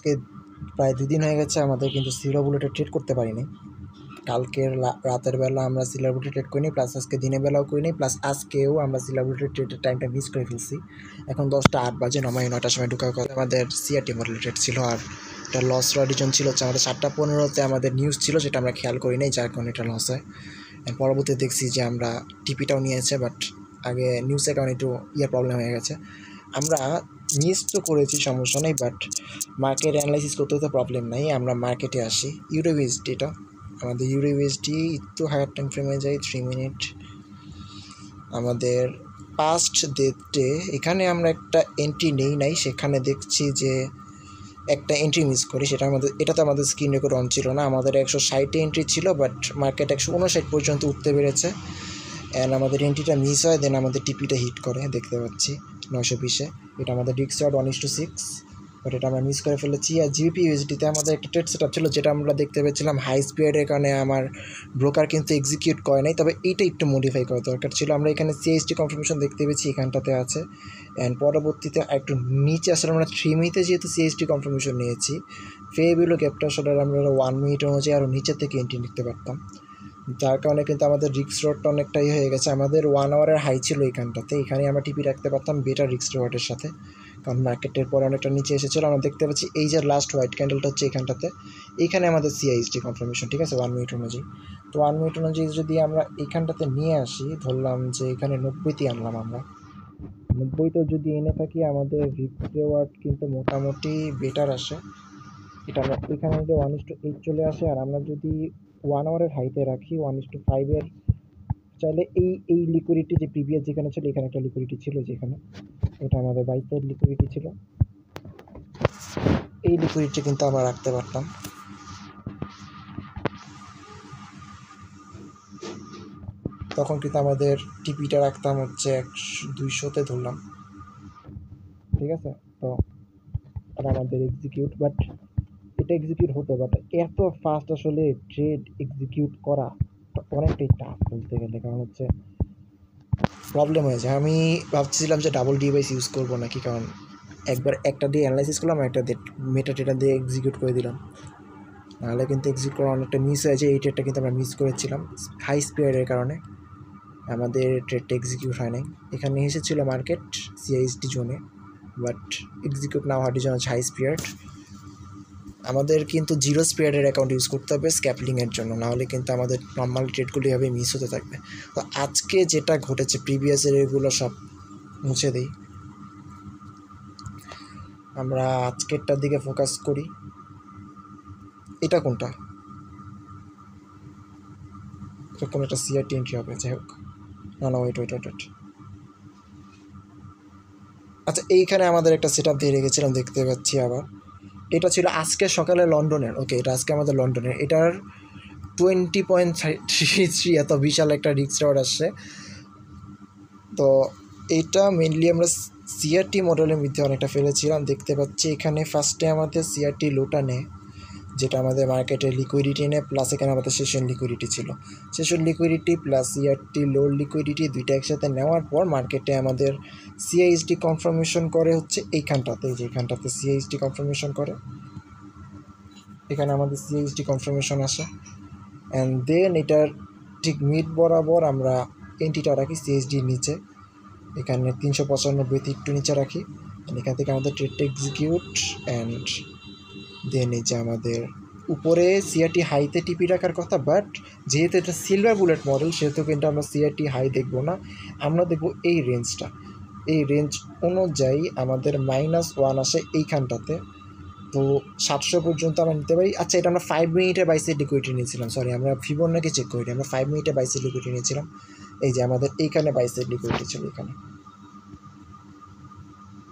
আজকে প্রায় 2 দিন হয়ে গেছে আমাদের কিন্তু সিলভার বুলেটে ট্রেড করতে পারিনি। কালকের রাতের বেলা আমরা সিলভার বুলেটে ট্রেড করিনি, প্লাস আজকে দিনের বেলাও করিনি, প্লাস আজকেও আমরা সিলভার বুলেটে ট্রেডের টাইমটা মিস করে ফেলছি। এখন 10টা 8 বাজে, নর্মালি 9টার সময় ঢোকার কথা। আমাদের সিআরটি মডেল ট্রেড ছিল, আর এটা লস রিজন ছিল হচ্ছে আমাদের 7:15-তে আমাদের নিউজ ছিল, যেটা আমরা খেয়াল করি নাই, যার কারণে এটা লস হয়। পরবর্তীতে দেখছি যে আমরা টিপিটাও নিয়েছে, বাট আগে নিউজের কারণে একটু প্রবলেম হয়ে গেছে। আমরা মিস তো করেছি, সমস্যা নেই, বাট মার্কেট অ্যানালাইসিস করতে তো প্রবলেম নাই। আমরা মার্কেটে আসি। ইউরোইউএসডি, এটা আমাদের ইউরোইউএসডি একটু হায়ার টাইম ফ্রেমে যাই, 3 মিনিট। আমাদের পাস্ট ডেটে এখানে আমরা একটা এন্ট্রি নেই নাই, সেখানে দেখছি যে একটা এন্ট্রি মিস করি, সেটা এটাতে আমাদের স্ক্রিন রেকর্ড অন ছিল না। আমাদের 160 এন্ট্রি ছিল, বাট মার্কেট 159 পর্যন্ত উঠতে পেরেছে, অ্যান্ড আমাদের এন্ট্রিটা মিস হয়। দেন আমাদের টিপিটা হিট করে, দেখতে পাচ্ছি 920-এ। এটা আমাদের রিস্ক রেওয়ার্ড 1:6, বাট এটা আমরা মিস করে ফেলেছি। আর জিবিপি ইউএসডিতে আমাদের একটা ট্রেড সেট আপ ছিল, যেটা আমরা দেখতে পেয়েছিলাম হাই স্পিডের কারণে আমার ব্রোকার কিন্তু এক্সিকিউট করে নাই, তবে এইটা একটু মডিফাই করা দরকার ছিল। আমরা এখানে সিএসটি কনফার্মেশন দেখতে পেয়েছি, এখানটাতে আছে। অ্যান্ড পরবর্তীতে একটু নিচে আসলে আমরা 3 মিনিটে যেহেতু সিএসটি কনফার্মেশন নিয়েছি, ফে বিলো ক্যাপটা আসলে আমরা 1 মিনিট অনুযায়ী আরও নিচের থেকে এন্ট্রি নিতে পারতাম, যার কারণে কিন্তু আমাদের রিস্ক রেওয়ার্ডটা অনেকটাই হয়ে গেছে। আমাদের 1 আওয়ারের হাই ছিল এইখানটাতে, এখানে আমরা টিপি রাখতে পারতাম বেটার রিস্ক রেওয়ার্ডের সাথে, কারণ মার্কেটের পরে অনেকটা নিচে এসেছিলো। আমরা দেখতে পাচ্ছি এই যে লাস্ট হোয়াইট ক্যান্ডেলটা হচ্ছে এইখানটাতে, এইখানে আমাদের সিআইএসডি কনফার্মেশন, ঠিক আছে, 1 মিনিট অনুযায়ী। তো 1 মিনিট অনুযায়ী যদি আমরা এইখানটাতে নিয়ে আসি, ধরলাম যে এখানে 90তে আনলাম, আমরা 90 যদি এনে থাকি, আমাদের রিস্ক রেওয়ার্ড কিন্তু মোটামুটি বেটার আসে। এটা আমরা এখানে যে 1:8 চলে আসে, আর আমরা যদি 1 আওয়ারের হাইতে রাখি 1:5-এর, চাইলে এই লিকুইডিটি যে প্রিভিয়াস যেখানে ছিল, এখানে একটা লিকুইডিটি ছিল, যেখানে এটা আমাদের 22 লিকুইডিটি ছিল, এই লিকুইডিটি কিন্তু আমরা রাখতে পারতাম। তখন কিন্তু আমাদের টিপিটা রাখতাম হচ্ছে 200-তে ধরলাম, ঠিক আছে। তো আর আমাদের এক্সিকিউট, বাট এটা এক্সিকিউট হতো, বাট এত ফাস্ট আসলে ট্রেড এক্সিকিউট করা অনেকটাই টাফ বলতে গেলে, কারণ হচ্ছে প্রবলেম হয়েছে। আমি ভাবছিলাম যে ডাবল ডিভাইস ইউজ করবো নাকি, কারণ একবার একটা দিয়ে অ্যানালাইসিস করলাম, একটা মেটা টেটা দিয়ে এক্সিকিউট করে দিলাম, নাহলে কিন্তু এক্সিকিউট করা অনেকটা মিস হয়েছে। এই ট্রেডটা কিন্তু আমরা মিস করেছিলাম হাই স্পিডের কারণে, আমাদের ট্রেডটা এক্সিকিউট হয় নাই। এখানে এসেছিল মার্কেট সিআইএসডি জোনে, বাট এক্সিকিউট না হওয়ার জন্য হাই স্পিড। আমাদের কিন্তু 0 স্পিডের অ্যাকাউন্ট ইউজ করতে হবে স্ক্যাপলিংয়ের জন্য, নাহলে কিন্তু আমাদের নর্মাল ট্রেডগুলি এভাবে মিস হতে থাকবে। তো আজকে যেটা ঘটেছে, প্রিভিয়াসের এগুলো সব মুছে দিই, আমরা আজকেরটার দিকে ফোকাস করি। এটা কোনটা, কোনো একটা সিআরটি এন্ট্রি হবে, যাই হোক। না ওয়েট। আচ্ছা, এইখানে আমাদের একটা সেট আপ দিয়ে রেখেছিলাম, দেখতে পাচ্ছি আবার। এটা ছিল আজকে সকালে লন্ডনের, ওকে, এটা আজকে আমাদের লন্ডনের। এটার 20.33 এত বিশাল একটা রিস্ক রেওয়ার্ড আসছে। তো এইটা মেনলি আমরা সিআরটি মডেলের মধ্যে অনেকটা ফেলেছিলাম, দেখতে পাচ্ছি। এখানে ফার্স্টে আমাদের সিআরটি লোটা নেয়, যেটা আমাদের মার্কেটের লিকুইডিটি নেয়, প্লাস এখানে আমাদের সেশন লিকুইডিটি ছিল। সেশন লিকুইডিটি প্লাস সিআরটি লোর লিকুইডিটি দুইটা একসাথে নেওয়ার পর মার্কেটে আমাদের সিআইএসডি কনফার্মেশন করে হচ্ছে এইখানটাতে, যেখানটাতে সিআইএসডি কনফার্মেশন করে, এখানে আমাদের সিআইএসডি কনফার্মেশন আসে। অ্যান্ড দেন এটার ঠিক মিড বরাবর আমরা এন্ট্রিটা রাখি সিএসডির নিচে, এখানে 395-তে একটু নিচে রাখি। এখান থেকে আমাদের ট্রেডটা এক্সিকিউট, অ্যান্ড দেন এই যে আমাদের উপরে সিআরটি হাইতে টিপি রাখার কথা, বাট যেহেতু এটা সিলভার বুলেট মডেল, সেহেতু কিন্তু আমরা সিআরটি হাই দেখবো না, আমরা দেখবো এই রেঞ্জটা। এই রেঞ্জ অনুযায়ী আমাদের -1 আসে এইখানটাতে, তো 700 পর্যন্ত আমরা নিতে পারি। আচ্ছা, এটা আমরা 5 মিনিটে 22 লিকুইডিটি নিয়েছিলাম, সরি, আমরা ফিবোনাকি চেক করি, আমরা 5 মিনিটে 22 লিকুইডিটি নিয়েছিলাম। এই যে আমাদের এইখানে 22 লিকুইডিটি ছিল,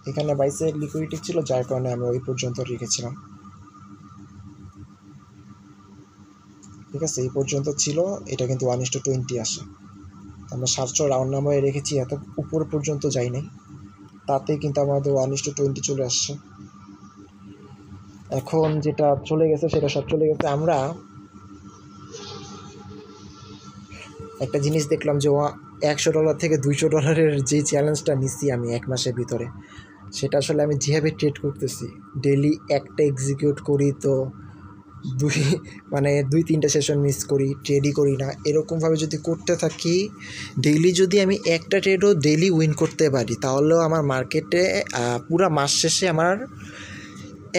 এখানে 22 লিকুইডিটি ছিল, যার কারণে আমরা ওই পর্যন্ত রেখেছিলাম, ঠিক আছে, এই পর্যন্ত ছিল। এটা কিন্তু 1:20 আসে, আমরা 700 রাউন্ড নাম্বারে রেখেছি, এত উপর পর্যন্ত যাই নাই, তাতেই কিন্তু আমাদের 1:20 চলে আসছে। এখন যেটা চলে গেছে সেটা সব চলে গেছে। আমরা একটা জিনিস দেখলাম যে $100 থেকে $200 যে চ্যালেঞ্জটা নিচ্ছি আমি 1 মাসের ভিতরে, সেটা আসলে আমি যেভাবে ট্রেড করতেছি, ডেইলি একটা এক্সিকিউট করি তো দুই মানে 2-3টা সেশন মিস করি, ট্রেডই করি না, এরকমভাবে যদি করতে থাকি, ডেইলি যদি আমি একটা ট্রেডও ডেইলি উইন করতে পারি, তাহলেও আমার মার্কেটে পুরা মাস শেষে আমার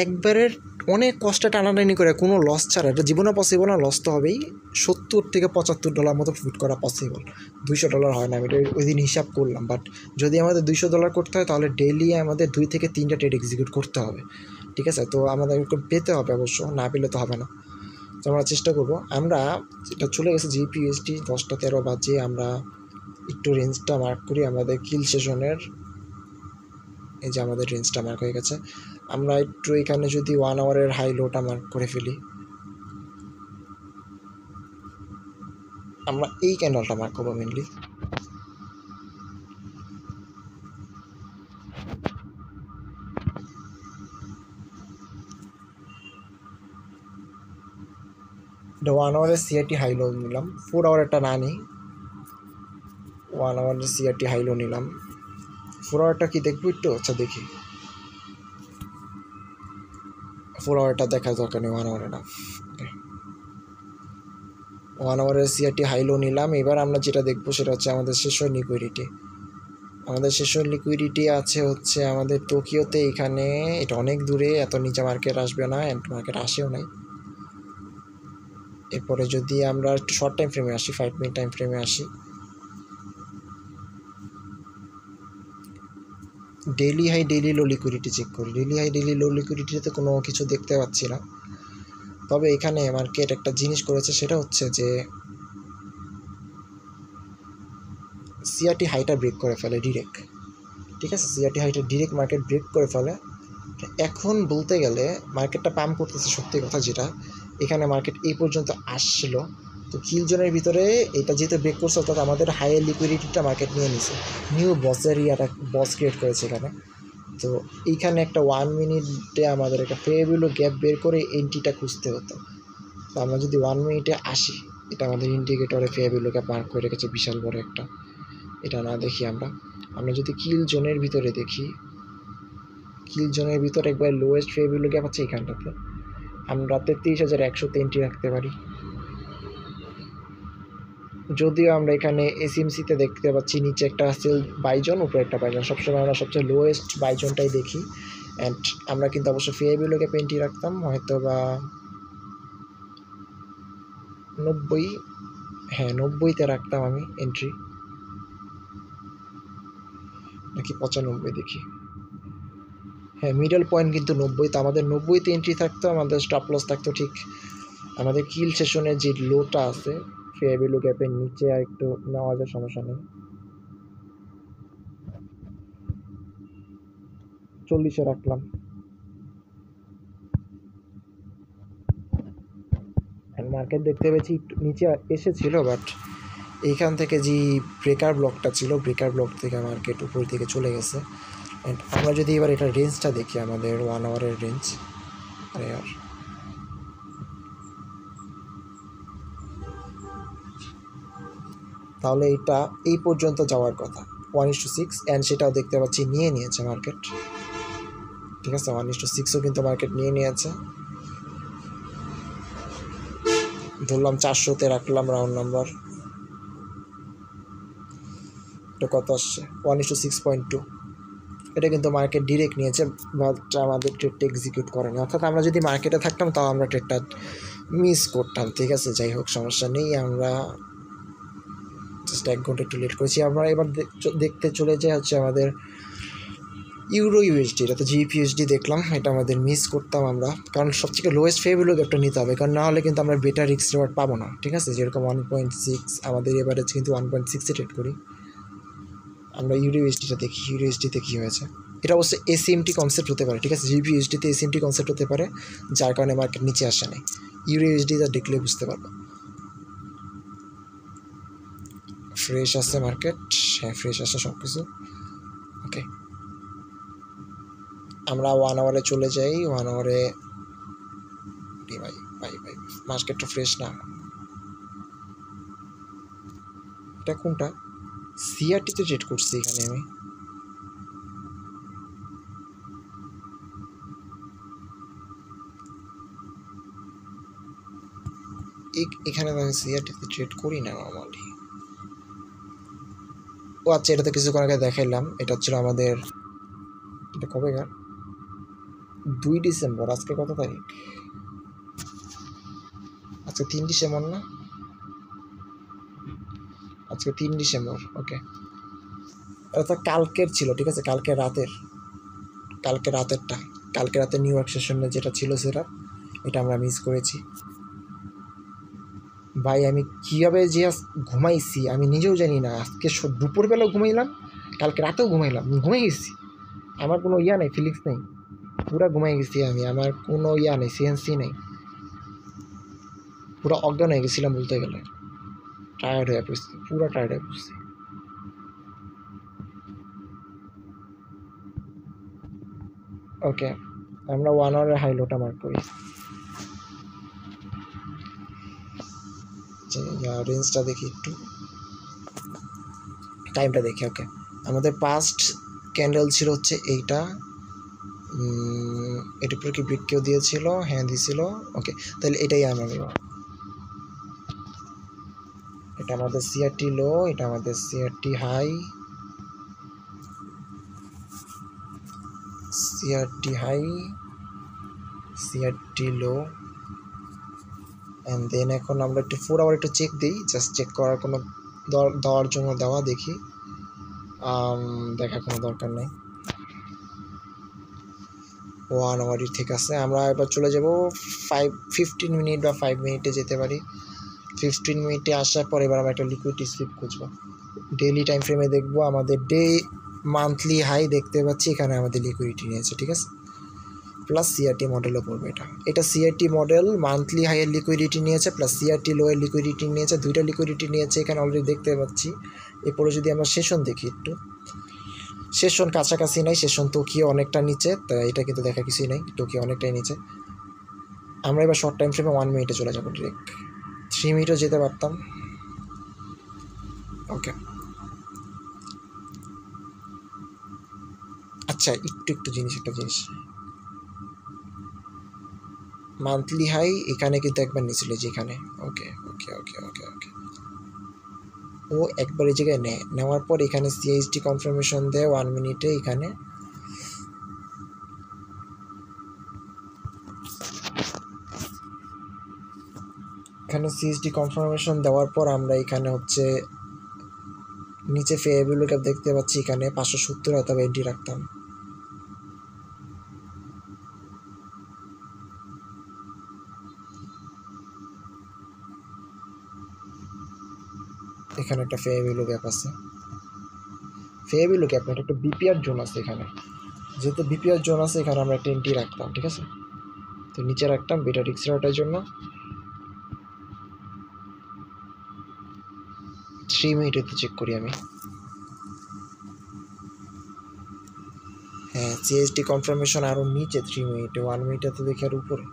একবারের অনেক কষ্টে টানাটানি করে কোনো লস ছাড়া, এটা জীবনে পসিবল না, লস তো হবেই, $70 থেকে $75 মতো প্রফিট করা পসিবল। $200 হয় না, আমি এটা ওই দিন হিসাব করলাম। বাট যদি আমাদের $200 করতে হয়, তাহলে ডেইলি আমাদের 2 থেকে 3টা ট্রেড এক্সিকিউট করতে হবে, ঠিক আছে? তো আমাদের পেতে হবে অবশ্য, না পেলে তো হবে না। তো আমরা চেষ্টা করবো। আমরা এটা চলে গেছে জিপিএসটি 10টা 13 বাজে, আমরা একটু রেঞ্জটা মার্ক করি আমাদের কিল সেশনের। এই যে আমাদের রেঞ্জটা মার্ক হয়ে গেছে। আমরা একটু এখানে যদি 1 আওয়ারের হাই লোটা মার্ক করে ফেলি, আমরা এই ক্যান্ডেলটা মার্ক করবো মেনলি। এটা 1 আওয়ারের সিআরটি হাই লো নিলাম, 4 আওয়ারেরটা না নিই, 1 আওয়ারের সিআরটি হাই লো নিলাম। 4 আওয়ারটা কি দেখবো একটু? আচ্ছা দেখি, 4 আওয়ারটা দেখার দরকার নেই, 1 আওয়ারে না। 1 আওয়ারের সিআরটি হাই লো নিলাম। এবার আমরা যেটা দেখবো সেটা হচ্ছে আমাদের শেষের লিকুইডিটি। আমাদের শেষের লিকুইডিটি আছে হচ্ছে আমাদের টোকিওতে, এখানে। এটা অনেক দূরে, এত নিচে মার্কেট আসবে না, এন্ড মার্কেট আসেও নাই। এরপরে যদি আমরা একটু শর্ট টাইম ফ্রেমে আসি, 5 মিনিট টাইম ফ্রেমে আসি, ডেইলি হাই ডেইলি লো লিকুইডিটি চেক করি। ডেইলি হাই ডেইলি লো লিকুইডিটিতে কোনো কিছু দেখতে পাচ্ছি না। তবে এখানে মার্কেট একটা জিনিস করেছে, সেটা হচ্ছে যে সিআরটি হাইটা ব্রেক করে ফেলে ডিরেক্ট, ঠিক আছে? সিআরটি হাইটা ডিরেক্ট মার্কেট ব্রেক করে ফেলে। এখন বলতে গেলে মার্কেটটা পাম্প করতেছে, সত্যি কথা যেটা, এখানে মার্কেট এই পর্যন্ত আসছিল, তো কিল জোনের ভিতরে এটা যেহেতু ব্রেক করছে, অর্থাৎ আমাদের হাইয়ের লিকুইডিটিটা মার্কেট নিয়ে নিছে, নিউ বসের একটা বস ক্রিয়েট করেছে এখানে। তো এইখানে একটা 1 মিনিটে আমাদের একটা ফেয়ারভ্যালু গ্যাপ বের করে এন্ট্রিটা খুঁজতে হতো। তো আমরা যদি 1 মিনিটে আসি, এটা আমাদের ইন্ডিকেটরে ফেয়ারভ্যালু গ্যাপ মার্ক করে রেখেছে বিশাল বড় একটা, এটা না দেখি আমরা। আমরা যদি কিল জোনের ভিতরে দেখি, কিল জোনের ভিতরে একবার লোয়েস্ট ফেয়ারভ্যালু গ্যাপ আছে এখানটাতে, আমরা 33,100 এন্ট্রি রাখতে পারি। যদিও আমরা এখানে এসএমসিতে দেখতে পাচ্ছি নিচে একটা সেল বাইজন, উপরে একটা বাইজন, সবসময় আমরা সবচেয়ে লোয়েস্ট বাইজনটাই দেখি। অ্যান্ড আমরা কিন্তু অবশ্য ফেয়ারভ্যালু গ্যাপ এন্ট্রি রাখতাম হয়তো বা 90, হ্যাঁ 90তে রাখতাম আমি এন্ট্রি, নাকি 95 দেখি, হ্যাঁ মিডল পয়েন্ট কিন্তু 90, তো আমাদের 90তে এন্ট্রি থাকতো, আমাদের স্টপ লস থাকতো ঠিক আমাদের কিল সেশনের যে লোটা আছে ফেয়ারভ্যালু গ্যাপের নিচে, আর একটু নেওয়া যায়, সমস্যা নেই। 40-এ রাখলাম। মার্কেট দেখতে পেয়েছি একটু নিচে এসেছিল, বাট এইখান থেকে যে ব্রেকার ব্লকটা ছিল, ব্রেকার ব্লক থেকে মার্কেট উপর দিকে চলে গেছে। অ্যান্ড আমরা যদি এবার এটা রেঞ্জটা দেখি, আমাদের 1 আওয়ারের রেঞ্জ, আরে আর তাহলে এটা এই পর্যন্ত যাওয়ার কথা 1:6, অ্যান্ড সেটাও দেখতে পাচ্ছি নিয়ে নিয়েছে মার্কেট, ঠিক আছে? 1:6ও কিন্তু মার্কেট নিয়ে নিয়েছে। ধরলাম 400-তে রাখলাম রাউন্ড নাম্বার, এটা কত আসছে? 1:6.2। এটা কিন্তু মার্কেট ডিরেক্ট নিয়েছে, বাট আমাদের ট্রেডটা এক্সিকিউট করেনি। অর্থাৎ আমরা যদি মার্কেটে থাকতাম তাও আমরা ট্রেডটা মিস করতাম, ঠিক আছে? যাই হোক, সমস্যা নেই, আমরা জাস্ট 1 ঘন্টা একটু লেট করেছি। আমরা এবার দেখতে চলে যাই হচ্ছে আমাদের ইউরো ইউএসডি। এটা তো জিপিএসডি দেখলাম, এটা আমাদের মিস করতাম আমরা, কারণ সবথেকে লোয়েস্ট ফেয়ারভ্যালু গ্যাপটা নিতে হবে, কারণ না হলে কিন্তু আমরা বেটার রিস্ক রিওয়ার্ড পাবো না, ঠিক আছে? যেরকম 1.6, আমাদের এভারেজ কিন্তু 1.6-এ ট্রেড করি। আমরা ইউরো ইউএসডিটা দেখি, ইউরো ইউএসডিতে কী হয়েছে। এটা অবশ্যই এসএমটি কনসেপ্ট হতে পারে, ঠিক আছে? জিপিএসডিতে এসএমটি কনসেপ্ট হতে পারে, যার কারণে মার্কেট নিচে আসে নাই। ইউরো ইউএসডিটা দেখলে বুঝতে পারবো। ফ্রেশ আছে মার্কেট, হ্যাঁ ফ্রেশ আছে সব কিছু, ওকে। আমরা 1 আওয়ারে চলে যাই। 1 আওয়ারে ভাই ভাই ভাই মার্কেটটা ফ্রেশ না, এটা কোনটা? সিআরটিতে ট্রেড করছি এখানে আমি, এখানে আমি সিআরটিতে ট্রেড করি না নর্মালি। ও আচ্ছা, এটা তো কিছুক্ষণ আগে দেখাইলাম। এটা হচ্ছিল আমাদের, এটা কবেকার, 2 ডিসেম্বর। আজকে কত তারিখ? আজকে 3 ডিসেম্বর না? আজকে 3 ডিসেম্বর। ওকে, এটা তো কালকের ছিল, ঠিক আছে, কালকে রাতেরটা, কালকে রাতে নিউ ইয়র্ক সেশনে যেটা ছিল সেটা, এটা আমরা মিস করেছি। ভাই আমি কীভাবে যে ঘুমাইছি আমি নিজেও জানি না। আজকে দুপুরবেলাও ঘুমাইলাম, কালকে রাতেও ঘুমাই গেছি। আমার কোনো ইয়া নেই, ফিলিংস নেই, পুরো ঘুমাই গেছি আমি। আমার কোনো ইয়া নেই, সিএনসি নেই, পুরো অজ্ঞান হয়ে গেছিলাম বলতে গেলে। টায়ার্ড হয়ে পড়ছি, পুরো টায়ার্ড হয়ে পড়ছি। ওকে, আমরা 1 আওয়ারের হাই লোটা মার্ক করি। রেঞ্জটা দেখি একটু, টাইমটা দেখি। ওকে, আমাদের পাস্ট ক্যান্ডেল ছিল হচ্ছে এইটা। এটার পরে কি ব্রিক কেউ দিয়েছিল? হ্যাঁ দিয়েছিল। ওকে, তাহলে এটাই আমরা নেব। এটা আমাদের সিআরটি লো, এটা আমাদের CRT high, CRT low. And then এখন আমরা একটু 4 আওয়ার একটু চেক দিই, জাস্ট চেক করার কোনো দেওয়ার জন্য দেওয়া, দেখি। দেখার কোনো দরকার নেই। 1 আওয়ারই ঠিক আছে। আমরা এবার চলে যাব 15 মিনিট বা 5 মিনিটে যেতে পারি। 15 মিনিটে আসার পর এবার আমরা একটা লিকুইডিটি স্লিপ খুঁজবো। ডেইলি টাইম ফ্রেমে দেখবো, আমাদের মান্থলি হাই দেখতে পাচ্ছি, এখানে আমাদের লিকুইডিটি নিয়েছে, ঠিক আছে। প্লাস সিআরটি মডেলও পড়বে। এটা সিআরটি মডেল মান্থলি হাইয়ের লিকুইডিটি নিয়েছে, প্লাস সিআরটি লোয়ের লিকুইডিটি নিয়েছে, দুইটা লিকুইডিটি নিয়েছে এখানে অলরেডি দেখতে পাচ্ছি। এরপরে যদি আমরা সেশন দেখি একটু, সেশন কাছাকাছি নাই, সেশন টোকিও অনেকটা নিচে, তা এটা কিন্তু দেখা কিছুই নাই, টোকিও অনেকটাই নিচে। আমরা এবার শর্ট টাইম ফ্রেমে 1 মিনিটে চলে যাবো ডিরেক্ট। 3 মিনিটও যেতে পারতাম। ওকে, আচ্ছা একটু একটা জিনিস, মান্থলি হাই এখানে কিন্তু একবার নিয়েছিল যেখানে। ওকে ওকে ওকে ওকে ওকে, ও একবার এই জায়গায় নেওয়ার পর এখানে সিএইচডি কনফার্মেশন দেয় 1 মিনিটে। এখানে সিএইচডি কনফার্মেশন দেওয়ার পর আমরা এখানে হচ্ছে নিচে ফেয়ারভ্যালু ক্যাপ দেখতে পাচ্ছি, এখানে 570 হয়তো এন্ট্রি রাখতাম। এখানে একটা ফেয়ারভ্যালু গ্যাপ আছে, ফেয়ারভ্যালু গ্যাপ না, এটা একটা বিপিআর জোন আছে এখানে। যেহেতু বিপিআর জোন আছে এখানে আমরা একটা এন্ট্রি রাখতাম, ঠিক আছে। তো নিচে রাখতাম বেটা রিক্স রাটার জন্য। 3 মিনিটে তো চেক করি আমি। হ্যাঁ, সিএসডি কনফার্মেশন আরও নিচে 3 মিনিটে, 1 মিনিটে তো দেখি আর উপরে,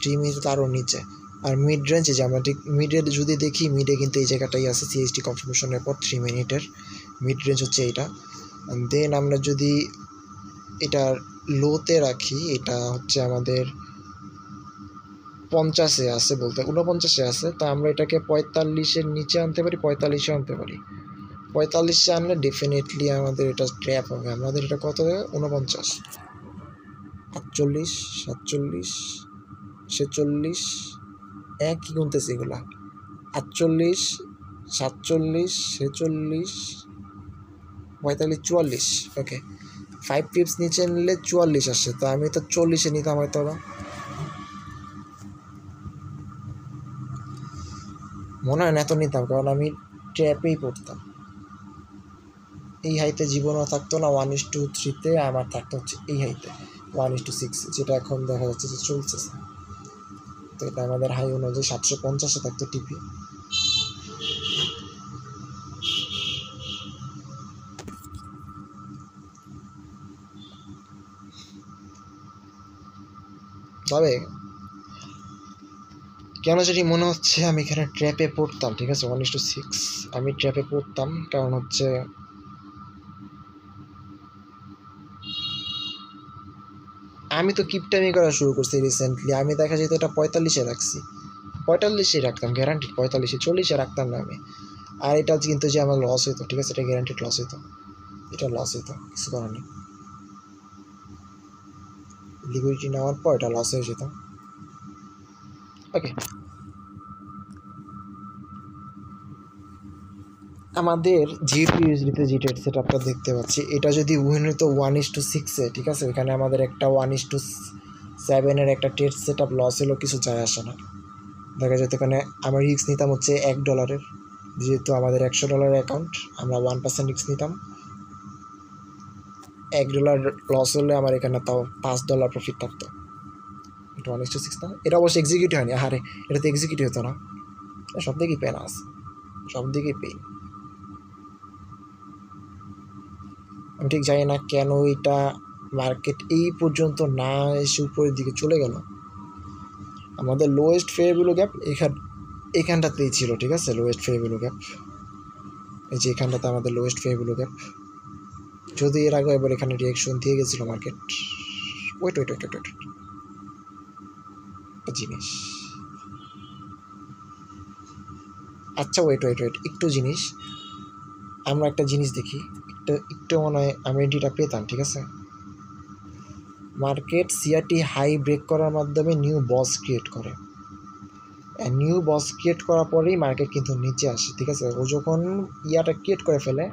3 মিনিটে তো আরও নিচে। আর মিড রেঞ্জে যে আমরা ঠিক মিডে যদি দেখি, মিডে কিন্তু এই জায়গাটাই আছে সিএসডি কনফার্মেশনের পর 3 মিনিটের মিড রেঞ্জ হচ্ছে এইটা। দেন আমরা যদি এটার লোতে রাখি, এটা হচ্ছে আমাদের 50-এ আছে, বলতে 49-এ আছে। তো আমরা এটাকে 45-এর নিচে আনতে পারি, 45-এ আনতে পারি। 45-এ আনলে ডেফিনেটলি আমাদের এটা ট্র্যাপ হবে। আমাদের এটা কত হবে? 49, 48, 47, 46, একই গুনতেছে এগুলা, 48, 47, 46, 45, 44। ওকে, 5 পিপস নিচে নিলে 44 আসে, তো আমি তো 40-এ নিতাম হয়তো বা, মনে হয় না এত নিতাম, কারণ আমি ট্র্যাপেই পড়তাম। এই হাইতে জীবনও থাকতো না। 1:3-তে আমার থাকতো হচ্ছে এই হাইতে 1:6, যেটা এখন দেখা যাচ্ছে যে চলছে। তো এটা আমাদের হাই অনুযায়ী 750-এ থাকতো টিপি। তবে কেন জানি মনে হচ্ছে আমি এখানে ট্র্যাপে পড়তাম, ঠিক আছে। 1:6 আমি ট্র্যাপে পড়তাম, কারণ হচ্ছে আমি তো কিপটামি করা শুরু করছি রিসেন্টলি। আমি দেখা যেত এটা 45-এ রাখছি, 45-এ রাখতাম, গ্যারান্টি 45, 40-এ রাখতাম না আমি। আর এটা কিন্তু যে আমার লস হইতো, ঠিক আছে, এটা গ্যারান্টিড লস হইতো, এটা লস হইতো, কিছু করার নেই। লিকুইডিটি নেওয়ার পর এটা লস হয়ে যেত। ওকে, আমাদের জিপি ইউএসডিতে যে ট্রেড সেট আপটা দেখতে পাচ্ছি, এটা যদি উইন হতো 1:6-এ, ঠিক আছে, এখানে আমাদের একটা 1:7-এর একটা ট্রেড সেট আপ লস হলো, কিছু যায় আসে না। দেখা যেত এখানে আমরা রিস্ক নিতাম হচ্ছে $1, যেহেতু আমাদের $100 অ্যাকাউন্ট, আমরা 1% রিস্ক নিতাম। $1 লস হলে আমার এখানে তাও $5 প্রফিট থাকতো। এটা 1:6 না, এটা অবশ্যই এক্সিকিউটিভ হয়নি, আরে এটা তো এক্সিকিউটিভ হতো না, সব দিকেই পেন আছে, সব দিকেই পেন। আমি ঠিক জানি না কেন এটা মার্কেট এই পর্যন্ত না এসে উপরের দিকে চলে গেল। আমাদের লোয়েস্ট ফেয়ার ভ্যালু গ্যাপ এখানটাতেই ছিল, ঠিক আছে, লোয়েস্ট ফেয়ার ভ্যালু গ্যাপ, এই যে এখানটাতে আমাদের লোয়েস্ট ফেয়ার ভ্যালু গ্যাপ। যদি এর আগে এবার এখানে রিয়াকশন দিয়ে গেছিল market. Wait wait wait wait একটা জিনিস, আচ্ছা ওয়েট ওয়েট ওয়েট একটু জিনিস, আমরা একটা জিনিস দেখি, একটু মনে হয় আমি এন্ট্রিটা পেতাম, ঠিক আছে। মার্কেট সিআরটি হাই ব্রেক করার মাধ্যমে নিউ বস ক্রিয়েট করে, নিউ বস ক্রিয়েট করার পরেই মার্কেট কিন্তু নিচে আসে, ঠিক আছে। ও যখন ইয়াটা ক্রিয়েট করে ফেলে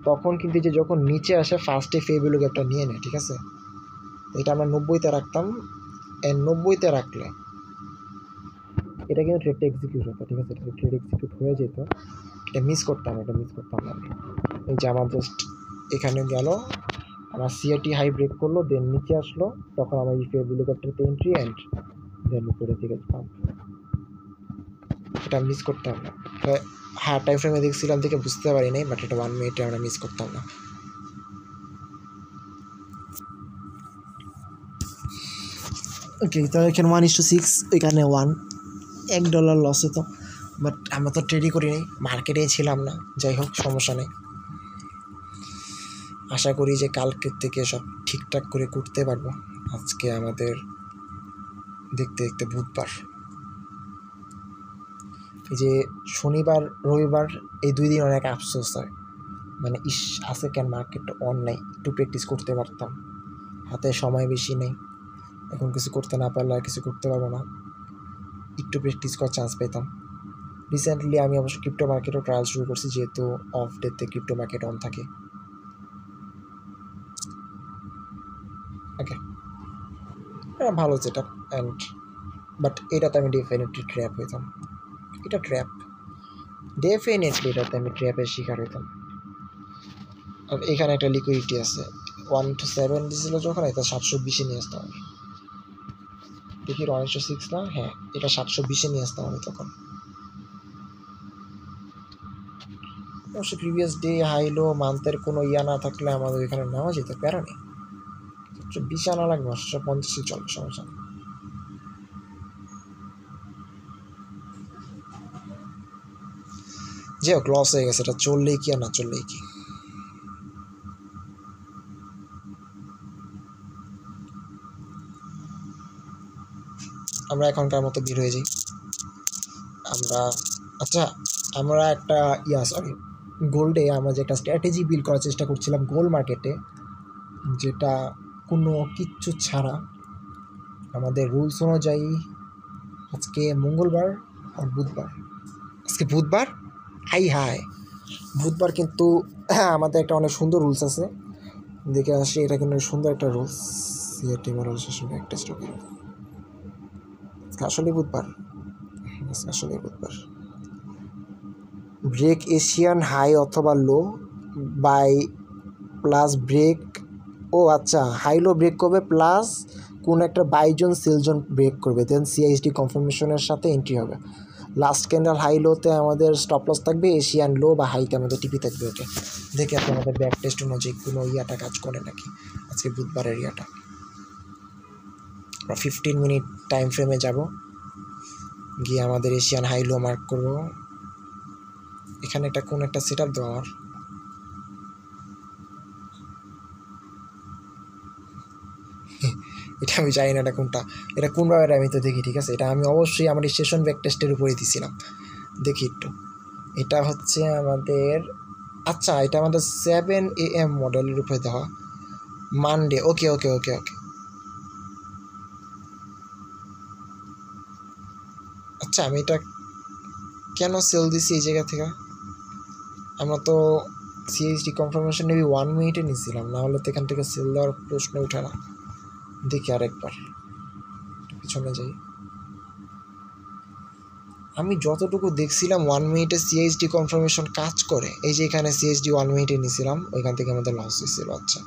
তখন কিন্তু যে যখন নিচে আসে ফার্স্টে ফেয়ার ভ্যালু গ্যাপটা নিয়ে নেয়, ঠিক আছে। এটা আমরা 90-তে রাখতাম, 90-তে রাখলে এটা কিন্তু ট্রেডটা এক্সিকিউট হতো, ঠিক আছে, ট্রেড এক্সিকিউট হয়ে যেত, এটা মিস করতাম না। এই যে আমার জাস্ট এখানে গেল, আমার সিআরটি হাই ব্রেক করলো, দেন নিচে আসলো, তখন আমার এই ফেয়ার ভ্যালু গ্যাপটাতে এন্ট্রি অ্যান্ড দেন উপরে থেকে পাম্প, এটা মিস করতাম না। হ্যাঁ, টাইম ফ্রেমে দেখছিলাম দেখে বুঝতে পারি নাই, বাট এটা 1 মিনিটে আমরা মিস করতাম না। ওকে, তো এখানে 1:6, এখানে $1 লস হতো, বাট আমরা তো ট্রেডই করি নাই, মার্কেটেই ছিলাম না। যাই হোক, সমস্যা নেই, আশা করি যে কালকের থেকে সব ঠিকঠাক করে করতে পারবো। আজকে আমাদের দেখতে দেখতে বুধবার, এই যে শনিবার রবিবার এই 2 দিন অনেক আফসোস হয়, মানে আছে কেন মার্কেটটা অন নাই, একটু প্র্যাকটিস করতে পারতাম, হাতে সময় বেশি নেই, এখন কিছু করতে না পারলে আর কিছু করতে পারবো না, একটু প্র্যাকটিস করার চান্স পেতাম। রিসেন্টলি আমি অবশ্য ক্রিপ্টো মার্কেটও ট্রায়াল শুরু করছি, যেহেতু অফ ডেতে ক্রিপ্টো মার্কেট অন থাকে। ওকে, এটা ভালো যেটা, অ্যান্ড বাট এটাতে আমি ডেফিনেটলি ট্র্যাপ হইতাম, এটা ট্র্যাপ, ডেফিনেটলি এটাতে আমি ট্র্যাপের শিকার হইতাম। আর এখানে একটা লিকুইডিটি আছে, 1:7 দিয়েছিল যখন, এটা 720-এ নিয়ে আসতাম আমি, দেখি 1:6 না, হ্যাঁ এটা 720-এ নিয়ে আসতাম আমি তখন। অবশ্য প্রিভিয়াস ডে হাইলো মান্থের কোনো ইয়া না থাকলে আমাদের এখানে নেওয়া যেত, প্যারা নেই, 720 আনা লাগবে, 750 চলবে, সমস্যা নেই। যাই হোক, লস হয়ে গেছে, এটা চললেই কি আর না চললেই কি। আমরা এখনকার মতো বের হয়ে যাই আমরা। আচ্ছা, আমরা একটা সরি, গোল্ডে আমরা যে একটা স্ট্র্যাটেজি বিল্ড করার চেষ্টা করছিলাম গোল্ড মার্কেটে, যেটা কোনো কিচ্ছু ছাড়া আমাদের রুলস অনুযায়ী। আজকে মঙ্গলবার আর বুধবার, আজকে বুধবার, হাই বুধবার, কিন্তু আমাদের একটা অনেক সুন্দর রুলস আছে, দেখে আসি, এটা কিন্তু সুন্দর একটা রুলস, সিআরটি মডেলাইজেশন একটা স্ট্রোক। আসলে বুধবার, ব্রেক এশিয়ান হাই অথবা লো বাই প্লাস ব্রেক, ও আচ্ছা, হাই লো ব্রেক করবে প্লাস কোন একটা বাইজন সেলজন ব্রেক করবে, দেন সিআইএসডি কনফার্মেশনের সাথে এন্ট্রি হবে। লাস্ট ক্যান্ডেল হাই লোতে আমাদের স্টপ লস থাকবে, এশিয়ান লো বা হাইতে আমাদের টিপি থাকবে। ওকে, দেখে আপনি আমাদের ব্যাক টেস্ট অনুযায়ী কোনো ইয়াটা কাজ করে নাকি। আজকে বুধবারের ইয়াটা আমরা 15 মিনিট টাইম ফ্রেমে যাব, গিয়ে আমাদের এশিয়ান হাই লো মার্ক করবো। এখানে একটা কোন একটা সেট আপ দেবো আমার, এটা আমি জানি না এটা কোনটা, এটা কোনভাবে আমি তো দেখি। ঠিক আছে, এটা আমি অবশ্যই আমার স্টেশন ব্যাক টেস্টের উপরেই দিছিলাম। দেখি একটু, এটা হচ্ছে আমাদের, আচ্ছা এটা আমাদের 7 AM মডেলের উপরে দেওয়া, মানডে। ওকে ওকে ওকে ওকে, আচ্ছা আমি এটা কেন সেল দিছি এই জায়গা থেকে? আমরা তো সিএইচডি কনফার্মেশন নেবি 1 মিনিটে নিয়েছিলাম, না হলে তো এখান থেকে সেল দেওয়ার প্রশ্ন ওঠে না। দেখি আরেকবার পিছনে যাই। আমি যতটুকু দেখছিলাম 1 মিনিটে সিএইচডি কনফার্মেশন কাজ করে। এই যে এখানে সিএইচডি 1 মিনিটে নিয়েছিলাম, ওইখান থেকে আমাদের লস হয়েছিল। আচ্ছা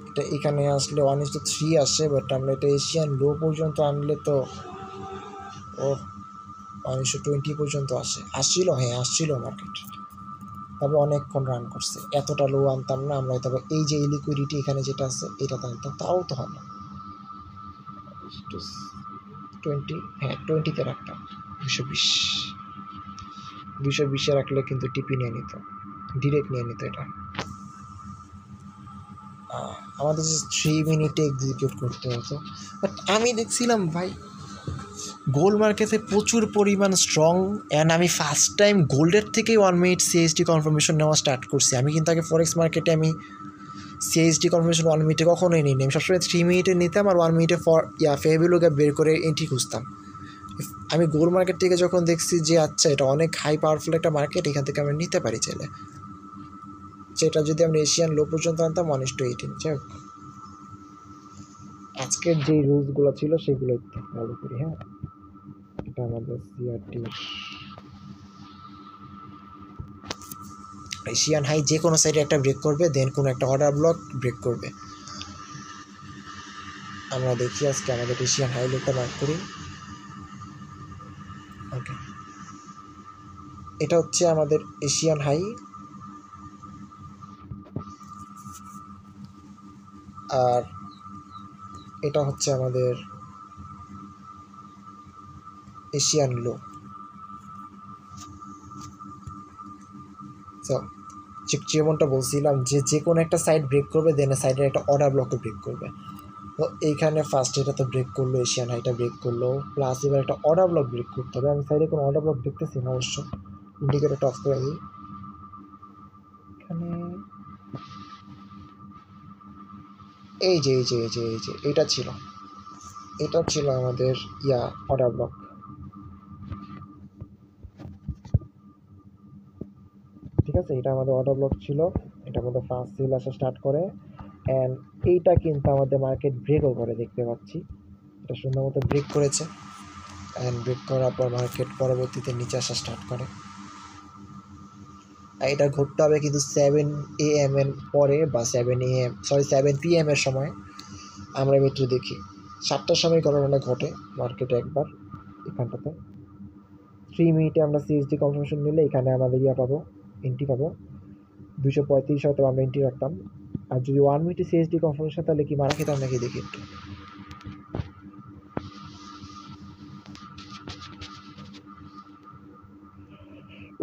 এটা এখানে আসলে 1:3 আসে, বাট আমরা এটা এশিয়ান লো পর্যন্ত আনলে তো ও 1:20 পর্যন্ত আসে, আসছিল। হ্যাঁ আসছিল মার্কেট, তবে অনেকক্ষণ রান করছে। এতটা লো আনতাম না আমরা, তবে এই যে লিকুইডিটি এখানে যেটা আছে এটাতে আনতাম, তাও তো হয় না। 20, হ্যাঁ 20-তে রাখতাম। 220, 220-এ রাখলে কিন্তু টিপি নিয়ে নিত, ডিরেক্ট নিয়ে নিত এটা। আমাদের যে 3 মিনিটে এক্সিকিউট করতে হতো। বাট আমি দেখছিলাম ভাই গোল্ড মার্কেটে প্রচুর পরিমাণ স্ট্রং, অ্যান্ড আমি ফার্স্ট টাইম গোল্ডের থেকেই 1 মিনিট সিএইচডি কনফার্মেশন নেওয়া স্টার্ট করছি। আমি কিন্তু আগে ফরেক্স মার্কেটে আমি সিএইচডি কনফার্মেশন 1 মিনিটে কখনোই নিইনি। আমি সবসময় 3 মিনিটে নিতাম, আর 1 মিনিটে ফেয়ার ভ্যালু গ্যাপ বের করে এন্ট্রি খুঁজতাম। আমি গোল্ড মার্কেট থেকে যখন দেখছি যে আচ্ছা এটা অনেক হাই পাওয়ারফুল একটা মার্কেট, এখান থেকে আমরা নিতে পারি চাইলে, সেটা যদি আমরা এশিয়ান লো পর্যন্ত আনতাম 1:18। যাই হোক, আজকের যেই রুলসগুলো ছিল সেগুলো একটু ফলো করি। হ্যাঁ, এটা আমাদের সিআরটি এশিয়ান হাই যে কোনো সাইডে একটা ব্রেক করবে, দেন কোনো একটা অর্ডার ব্লক ব্রেক করবে। আমরা দেখি আজকে আমাদের এশিয়ান হাই লেকটা মার্ক করি। ওকে, এটা হচ্ছে আমাদের এশিয়ান হাই, আর এটা হচ্ছে আমাদের এশিয়ান লো। সো যেমনটা বলছিলাম যে যে কোনো একটা সাইড ব্রেক করবে, দেন সাইডের একটা অর্ডার ব্লকে ব্রেক করবে। তো এইখানে ফার্স্ট এটা তো ব্রেক করলো, এশিয়ান হাইটা ব্রেক করলো, প্লাস এবার একটা অর্ডার ব্লক ব্রেক করতে হবে। আমি সাইডে কোনো অর্ডার ব্লক দেখতেছি না অবশ্য, ইন্ডিকেটরটা অফ করে দিই। এখানে এই যে এই যে এই যে এই যে এটা ছিল, এটা ছিল আমাদের অর্ডার ব্লক। ঠিক আছে, এটা আমাদের অর্ডার ব্লক ছিল, এটা আমাদের ফার্স্ট সেল আসা স্টার্ট করে, অ্যান্ড এইটা কিন্তু আমাদের মার্কেট ব্রেকও করে, দেখতে পাচ্ছি এটা সুন্দর মতো ব্রেক করেছে। অ্যান্ড ব্রেক করার পর মার্কেট পরবর্তীতে নিচে আসা স্টার্ট করে। এটা ঘটতে হবে কিন্তু 7 AM এর পরে, বা 7 PM এর সময়। আমরা একটু দেখি 7টার সময় ঘটনাটা ঘটে মার্কেটে একবার, এখানটাতে 3 মিনিটে আমরা সিএসডি কনফার্মেশন নিলে এখানে আমাদের পাবো, এন্ট্রি পাবো 235, হয়তো আমরা এন্ট্রি রাখতাম। আর যদি 1 মিনিটে সিএসডি কনফার্মেশন, তাহলে কি মারা খেতাম নাকি দেখি একটু।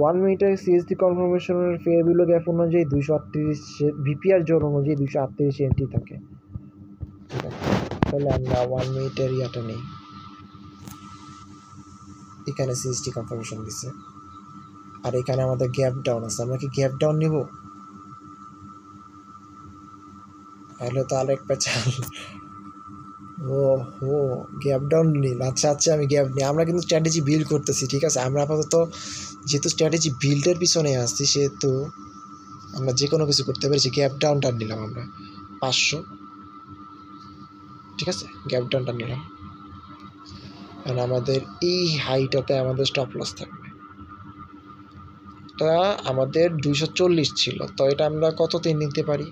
1 মিনিটে সিএসডি কনফার্মেশনের ফেয়ার ভ্যালু গ্যাপ অনুযায়ী 238 ভিপিআর জোন অনুযায়ী 238 এন্ট্রি থাকে। ঠিক আছে, তাহলে আমরা 1 মিনিটের নেই, এখানে সিএসডি কনফার্মেশন দিচ্ছে, আর এখানে আমাদের গ্যাপ ডাউন আছে। আমরা কি গ্যাপ ডাউন নিব? তাহলে তো আরেক পেঁচাল। ও হো, গ্যাপ ডাউন নিন। আচ্ছা আচ্ছা, আমি গ্যাপ নিই। আমরা কিন্তু স্ট্র্যাটেজি বিল্ড করতেছি। ঠিক আছে, আমরা আপাতত যেহেতু স্ট্র্যাটেজি বিল্ডের পিছনে আসছি, সেহেতু আমরা যে কোনো কিছু করতে পেরেছি। গ্যাপ ডাউনটা নিলাম আমরা 500। ঠিক আছে, গ্যাপ ডাউনটা নিলাম, কারণ আমাদের এই হাইটাতে আমাদের স্টপ লস থাকবে। এটা আমাদের 240 ছিল, তো এটা আমরা কততে নিতে পারি?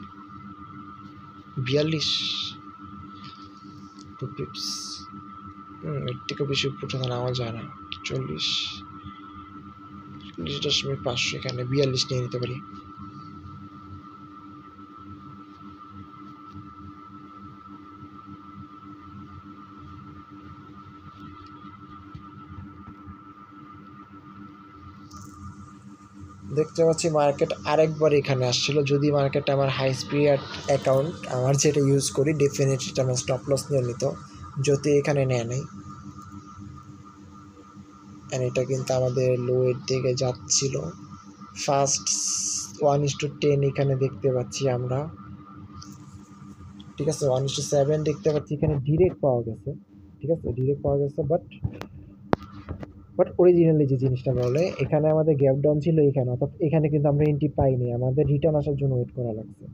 42, 2 পিপস। এর থেকে বেশি উপরে নেওয়া যায় না। 40.500, এখানে 42 নিয়ে নিতে পারি। দেখতে পাচ্ছি মার্কেট আরেকবার এখানে আসছিল। যদি মার্কেটটা আমার হাই স্পিড অ্যাকাউন্ট আমার যেটা ইউজ করি ডেফিনেটলি আমার স্টপ লস নিয়ে নিত, যদি এখানে নেয় নেই। অ্যান্ড এটা কিন্তু আমাদের লোয়ের দিকে যাচ্ছিল। ফার্স্ট 1:10 এখানে দেখতে পাচ্ছি আমরা, ঠিক আছে। 1:7 দেখতে পাচ্ছি এখানে ডিরেক্ট পাওয়া গেছে, ঠিক আছে, ডিরেক্ট পাওয়া গেছে। বাট অরিজিনালি যে জিনিসটা বলে এখানে আমাদের গ্যাপ ডাউন ছিল এখানে, অর্থাৎ এখানে কিন্তু আমরা এন্ট্রি পাইনি, আমাদের রিটার্ন আসার জন্য ওয়েট করা লাগছে।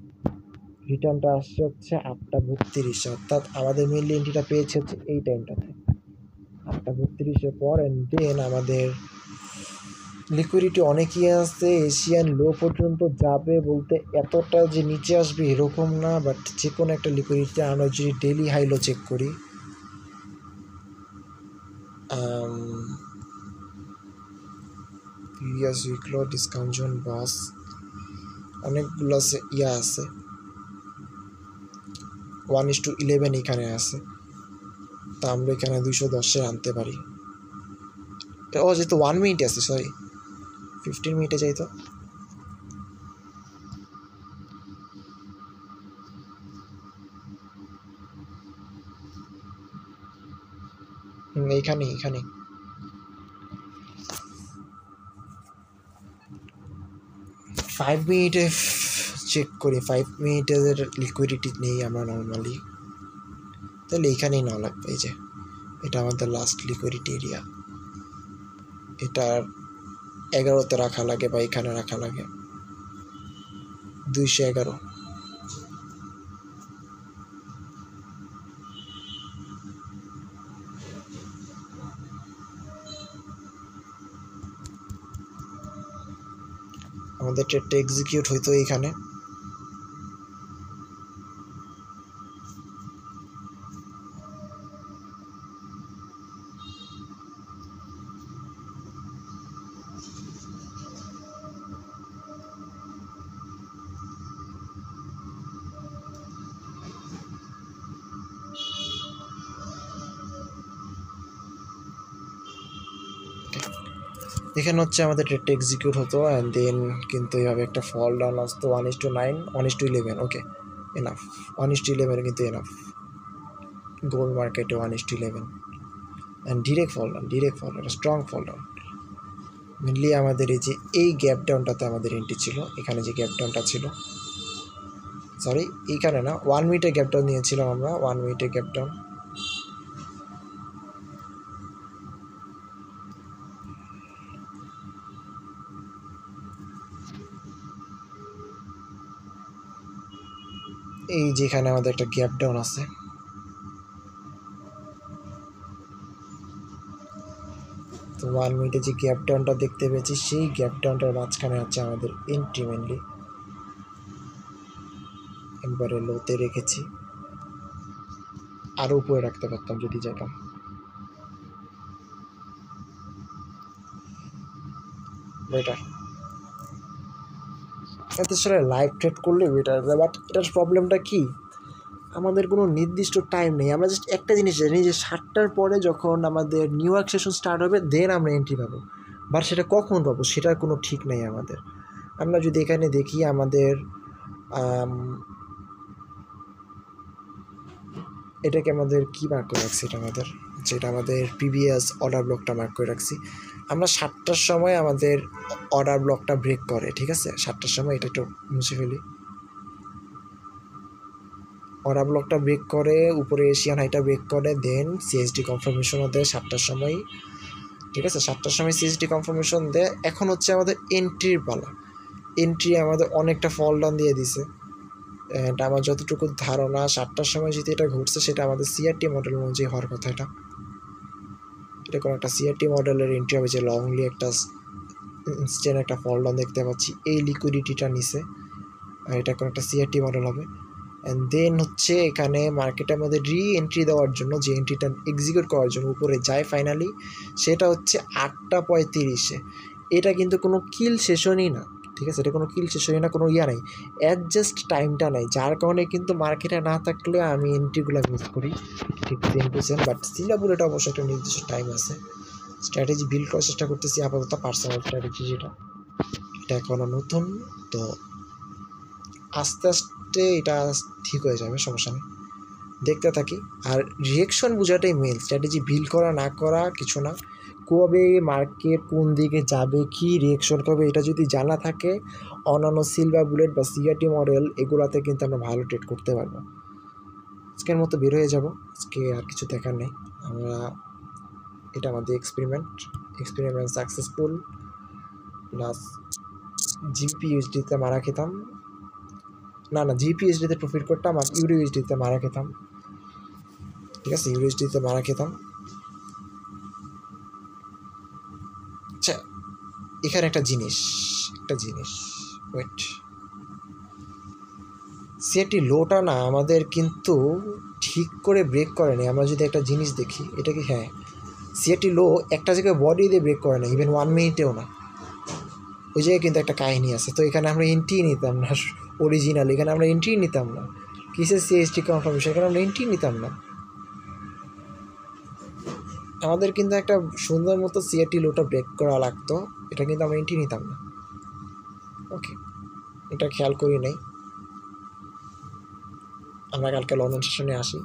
রিটার্নটা আসছে হচ্ছে 8:32, অর্থাৎ আমাদের মেনলি এন্ট্রিটা পেয়েছে হচ্ছে এই টাইমটাতে 8:32 পর। অ্যান্ড দেন আমাদের লিকুইডিটি অনেকই আছে, এশিয়ান লো পর্যন্ত যাবে বলতে এতটা যে নিচে আসবে এরকম না, বাট যে কোনো একটা লিকুইডিটি আমরা যদি ডেলি হাই লো চেক করি, প্রিভিয়াস উইকলো ডিসকাউন্ট জোন বাস অনেকগুলো আছে, আছে 1:11 এখানে আছে। তা আমরা এখানে 210 আনতে পারি। ও যেহেতু 1 মিনিট আছে, সরি 15 মিনিটে যাই তো। এইখানে 5 মিনিটে চেক করি, 5 মিনিটের লিকুইডিটি নেই আমরা নর্মালি, তাহলে এইখানেই নেওয়া লাগবে। এই যে এটা আমাদের লাস্ট লিকুইডিটি এরিয়া, এটার 11তে রাখা লাগে বা এখানে রাখা লাগে 211। আমাদের ট্রেডটা এক্সিকিউট হইতো এইখানে। এখানে হচ্ছে আমাদের ট্রেডটা এক্সিকিউট হতো, অ্যান্ড দেন কিন্তু এইভাবে একটা ফল ডাউন আসতো 1:9, 1:11। ওকে, এনাফ 1:11 কিন্তু এনাফ গোল্ড মার্কেটে 1:11। And direct fall down, strong fall down. Mainly আমাদের এই যে এই গ্যাপ ডাউনটাতে আমাদের এন্ট্রি ছিল, এখানে যে গ্যাপ ডাউনটা ছিল, সরি এইখানে না, 1 মিনিটের গ্যাপ ডাউন নিয়েছিলাম আমরা, 1 মিনিটের গ্যাপ ডাউন। এই যেখানে আমাদের একটা গ্যাপ ডাউন আছে, তো 1 মিনিটে যে গ্যাপ ডাউনটা দেখতে পেয়েছি সেই গ্যাপ ডাউনটার মাঝখানে হচ্ছে আমাদের এন্ট্রি। মেনলি একবারে লোতে রেখেছি, আরও উপরে রাখতে পারতাম যদি যেতাম। বেটার, এতে আসলে লাইভ ট্রেড করলে বেটার। বাট এটার প্রবলেমটা কি, আমাদের কোনো নির্দিষ্ট টাইম নেই। আমরা জাস্ট একটা জিনিস জানি যে 7টার পরে যখন আমাদের নিউ ইয়র্ক সেশন স্টার্ট হবে দেন আমরা এন্ট্রি পাবো, বাট সেটা কখন পাবো সেটার কোনো ঠিক নেই আমাদের। আমরা যদি এখানে দেখি আমাদের এটাকে আমাদের কী মার্ক করে রাখছি, যেটা আমাদের প্রিভিয়াস অর্ডার ব্লকটা মার্ক করে রাখছি আমরা। 7টার সময় আমাদের অর্ডার ব্লকটা ব্রেক করে, ঠিক আছে, 7টার সময় এটা একটু মুছে ফেলি। অর্ডার ব্লকটা ব্রেক করে, উপরে এশিয়ান হাইটা ব্রেক করে, দেন সিএসডি কনফার্মেশনও দেয় 7টার সময়, ঠিক আছে। 7টার সময় সিএসডি কনফার্মেশন দেয়। এখন হচ্ছে আমাদের এন্ট্রির পালা। এন্ট্রি আমাদের অনেকটা ফল ডাউন দিয়ে দিছে, অ্যান্ড আমার যতটুকু ধারণা 7টার সময় যদি এটা ঘটছে সেটা আমাদের সিআরটি মডেল অনুযায়ী হওয়ার কথা। এটা কোনো একটা সিআরটি মডেলের এন্ট্রি হবে, যে লংলি একটা ইনস্ট্যান্ট একটা ফল ডাউন দেখতে পাচ্ছি এই লিকুইডিটিটা নিচে, আর এটা কোনো একটা সিআরটি মডেল হবে। অ্যান্ড দেন হচ্ছে এখানে মার্কেটে আমাদের রি এন্ট্রি দেওয়ার জন্য, যে এন্ট্রিটা এক্সিকিউট করার জন্য উপরে যায় ফাইনালি, সেটা হচ্ছে 8:35। এটা কিন্তু কোনো কিল সেশনই না, ঠিক আছে, এটা কোনো কিল সেশনই না, কোনো নাই, অ্যাডজাস্ট টাইমটা নাই, যার কারণে কিন্তু মার্কেটে না থাকলে আমি এন্ট্রিগুলো মিস করি ঠিক 10%। বাট সিঙ্গাপুর এটা অবশ্যই একটা নির্দিষ্ট টাইম আছে। স্ট্র্যাটেজি বিল্ড করার চেষ্টা করতেছি আপাতত, পার্সোনাল স্ট্র্যাটেজি যেটা এটা এখনো নতুন, তো আস্তে আস্তে এটা ঠিক হয়ে যাবে, সমস্যা নেই, দেখতে থাকি। আর রিয়েকশন বোঝাটাই মেন, স্ট্র্যাটেজি বিল্ড করা না করা কিছু না, কবে মার্কেট কোন দিকে যাবে, কি রিয়েকশন করবে, এটা যদি জানা থাকে অন্যান্য সিলভার বুলেট বা সিআরটি মডেল এগুলাতে কিন্তু আমরা ভালো ট্রেড করতে পারবো। আজকের মতো বের হয়ে যাব, আজকে আর কিছু দেখার নেই। আমরা এটা আমাদের এক্সপেরিমেন্ট সাকসেসফুল, প্লাস জিপিইউএসডিতে মারা খেতাম, না জিপিইউএসডিতে প্রফিট করতাম আর ইউডিইউএসডিতে মারা খেতাম, ঠিক আছে, ইউএসডিতে মারা খেতাম। আচ্ছা, এখানে একটা জিনিস ওয়েট, সিআরটি লোটা না আমাদের কিন্তু ঠিক করে ব্রেক করেনি। আমরা যদি একটা জিনিস দেখি, এটা কি, হ্যাঁ, সিআরটি লো একটা জায়গায় বডি দিয়ে ব্রেক করে না, ইভেন 1 মিনিটেও না, ওই জায়গায় কিন্তু একটা কাহিনী আছে। তো এখানে আমরা এন্ট্রি নিতাম না, অরিজিনাল এখানে আমরা এন্ট্রি নিতাম না, কিসের সিএসটি কনফার্মেশন, এখানে আমরা এন্ট্রি নিতাম না। আমাদের কিন্তু একটা সুন্দর মতো সিআরটি লোটা ব্রেক করা লাগতো, এটা কিন্তু আমরা এন্ট্রি নিতাম না। ওকে, এটা খেয়াল করি নাই। আমরা কালকে লন্ডন সেশনে আসি,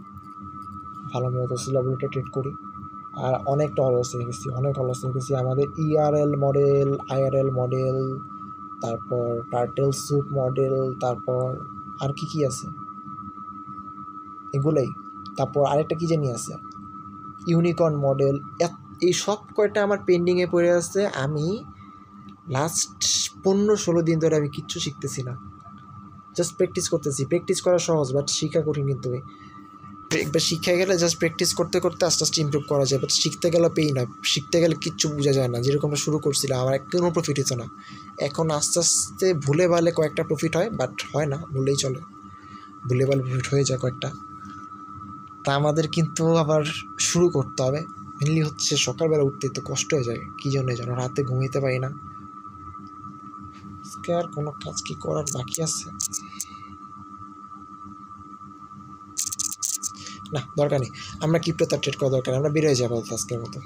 ভালো মতো সিলাবুলটা ট্রেড করি। আর অনেকটা অলস হয়ে গেছি, আমাদের ইআরএল মডেল, আইআরএল মডেল, তারপর টার্টেল স্যুট মডেল, তারপর আর কি আছে এগুলোই, তারপর আরেকটা কী জানি আছে, ইউনিকর্ন মডেল, এই সব কয়টা আমার পেন্ডিংয়ে পড়ে আছে। আমি লাস্ট 15-16 দিন ধরে আমি কিচ্ছু শিখতেছি না, জাস্ট প্র্যাকটিস করতেছি। প্র্যাকটিস করা সহজ, বাট শিখা কঠিন। কিন্তু একবার শিখে গেলে জাস্ট প্র্যাকটিস করতে করতে আস্তে আস্তে ইমপ্রুভ করা যায়, বাট শিখতে গেলে পেই না, শিখতে গেলে কিচ্ছু বোঝা যায় না। যেরকম শুরু করছিলাম আমার কোনো প্রফিট হতো না, এখন আস্তে আস্তে ভুলে ভালে কয়েকটা প্রফিট হয়, বাট হয় না, ভুলেই চলে, ভুলে ভালে প্রফিট হয়ে যায় কয়েকটা। তা আমাদের কিন্তু আবার শুরু করতে হবে। মেনলি হচ্ছে সকালবেলা উঠতে তো কষ্ট হয়ে যায়, কী জন্য যেন রাতে ঘুমাইতে পারি না। আজকে আর কোনো কাজ কি করার বাকি আছে? না, দরকার নেই, আমরা ক্রিপ্টো তার ট্রেড করা দরকার, আমরা বেরোয় যাবো আজকের মতো।